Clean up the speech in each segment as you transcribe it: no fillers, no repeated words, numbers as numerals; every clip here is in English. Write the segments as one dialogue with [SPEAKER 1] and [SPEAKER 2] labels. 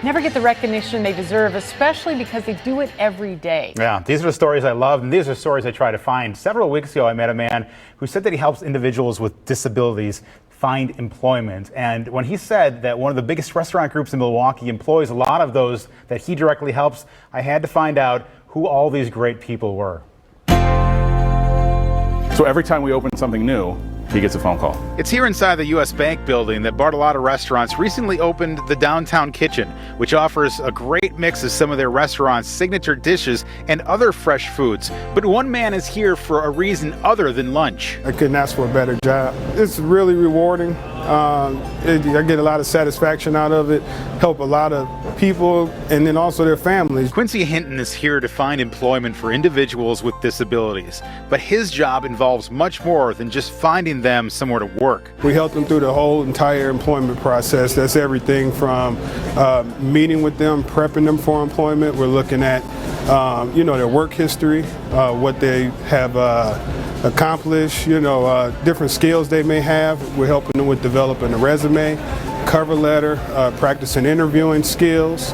[SPEAKER 1] never get the recognition they deserve, especially because they do it every day.
[SPEAKER 2] Yeah, these are the stories I love, and these are stories I try to find. Several weeks ago, I met a man who said that he helps individuals with disabilities find employment. And when he said that one of the biggest restaurant groups in Milwaukee employs a lot of those that he directly helps, I had to find out who all these great people were.
[SPEAKER 3] So every time we open something new, he gets a phone call.
[SPEAKER 2] It's here inside the U.S. Bank building that Bartolotta Restaurants recently opened the Downtown Kitchen, which offers a great mix of some of their restaurants' signature dishes and other fresh foods. But one man is here for a reason other than lunch.
[SPEAKER 4] I couldn't ask for a better job. It's really rewarding. I get a lot of satisfaction out of it, help a lot of people, and then also their families.
[SPEAKER 2] Quincy Hinton is here to find employment for individuals with disabilities, but his job involves much more than just finding them somewhere to work.
[SPEAKER 4] We help them through the whole entire employment process. That's everything from meeting with them, prepping them for employment. We're looking at their work history, what they have accomplished, different skills they may have. We're helping them with developing a resume, cover letter, practicing interviewing skills,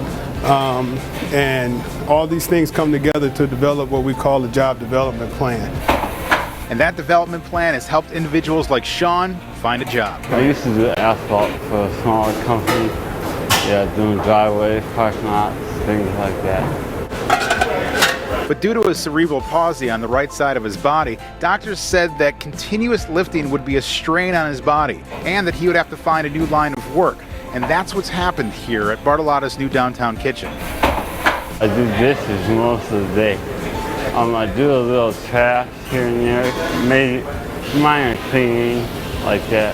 [SPEAKER 4] and all these things come together to develop what we call a job development plan.
[SPEAKER 2] And that development plan has helped individuals like Sean find a job.
[SPEAKER 5] I used to do asphalt for a smaller company, doing driveways, parking lots, things like that.
[SPEAKER 2] But due to a cerebral palsy on the right side of his body, doctors said that continuous lifting would be a strain on his body and that he would have to find a new line of work. And that's what's happened here at Bartolotta's new Downtown Kitchen.
[SPEAKER 5] I do dishes most of the day. I do a little trash here and there, maybe minor cleaning like that,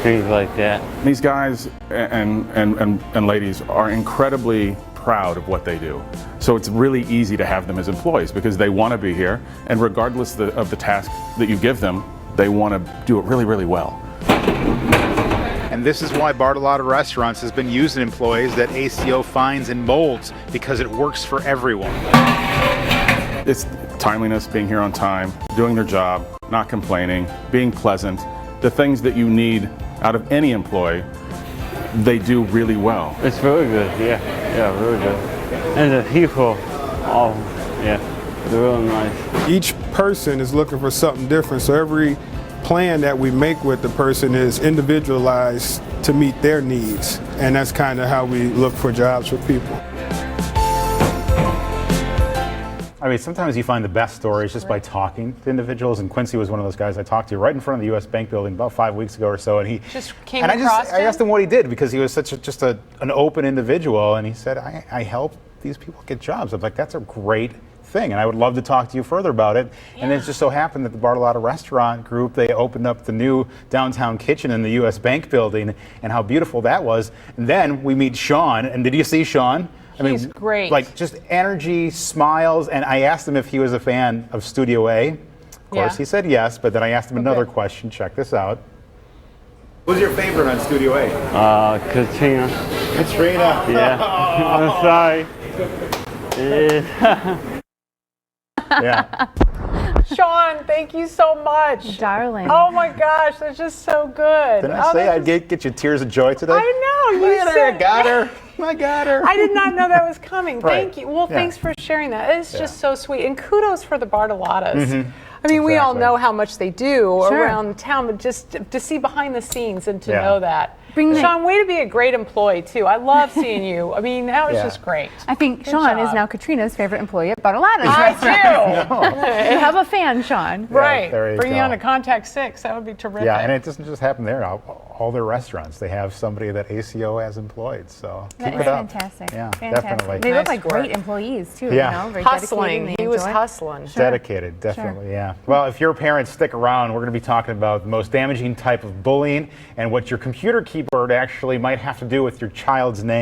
[SPEAKER 5] things like that.
[SPEAKER 3] These guys and ladies are incredibly proud of what they do. So it's really easy to have them as employees because they want to be here, and regardless of the task that you give them, they want to do it really, really well.
[SPEAKER 2] And this is why Bartolotta Restaurants has been using employees that ACO finds and molds, because it works for everyone.
[SPEAKER 3] It's timeliness, being here on time, doing their job, not complaining, being pleasant. The things that you need out of any employee, they do really well.
[SPEAKER 5] It's really good, yeah, really good. And the people, they're really nice.
[SPEAKER 4] Each person is looking for something different, so every plan that we make with the person is individualized to meet their needs, and that's kind of how we look for jobs for people.
[SPEAKER 2] I mean, sometimes you find the best stories just by talking to individuals, and Quincy was one of those guys I talked to right in front of the U.S. Bank building about 5 weeks ago or so, and he
[SPEAKER 1] just came across
[SPEAKER 2] I asked him what he did because he was such an open individual, and he said, I help these people get jobs. I was like, that's a great thing, and I would love to talk to you further about it. Yeah. And it just so happened that the Bartolotta Restaurant Group, they opened up the new Downtown Kitchen in the U.S. Bank building, and how beautiful that was. And then we meet Sean, and did you see Sean?
[SPEAKER 1] He's great.
[SPEAKER 2] Like, just energy, smiles, and I asked him if he was a fan of Studio A. Of course, he said yes, but then I asked him another question. Check this out. Who's your favorite on Studio A?
[SPEAKER 5] Katrina.
[SPEAKER 2] Katrina?
[SPEAKER 5] Yeah. I'm sorry.
[SPEAKER 2] Yeah.
[SPEAKER 1] Sean, thank you so much.
[SPEAKER 6] Darling.
[SPEAKER 1] Oh my gosh, that's just so good.
[SPEAKER 2] Didn't I say I'd get you tears of joy today?
[SPEAKER 1] I know. You said,
[SPEAKER 2] I got her. I got her.
[SPEAKER 1] I did not know that was coming.
[SPEAKER 2] Right.
[SPEAKER 1] Thank you. Well, thanks for sharing that. It's just so sweet. And kudos for the Bartolottas. I mean, we all know how much they do around town, but just to see behind the scenes and to know that. Sean, way to be a great employee, too. I love seeing you. I mean, that was just great.
[SPEAKER 6] I think Sean is now Katrina's favorite employee at Bartolotta's.
[SPEAKER 1] I do.
[SPEAKER 6] You have a fan, Sean.
[SPEAKER 1] Right.
[SPEAKER 2] There you
[SPEAKER 1] Bring
[SPEAKER 2] go.
[SPEAKER 1] you on to Contact 6. That would be terrific.
[SPEAKER 2] Yeah, and it doesn't just happen there. All their restaurants, they have somebody that ACO has employed. So keep it up.
[SPEAKER 6] Fantastic.
[SPEAKER 2] Yeah,
[SPEAKER 6] fantastic.
[SPEAKER 2] definitely.
[SPEAKER 6] They look
[SPEAKER 1] Nice
[SPEAKER 6] like
[SPEAKER 1] work.
[SPEAKER 6] great employees, too.
[SPEAKER 2] Yeah.
[SPEAKER 6] You know, very
[SPEAKER 1] Hustling.
[SPEAKER 6] dedicated.
[SPEAKER 1] He was hustling.
[SPEAKER 2] Dedicated, definitely, yeah. Well, if you're a parent, stick around. We're going to be talking about the most damaging type of bullying and what your computer keyboard actually might have to do with your child's name.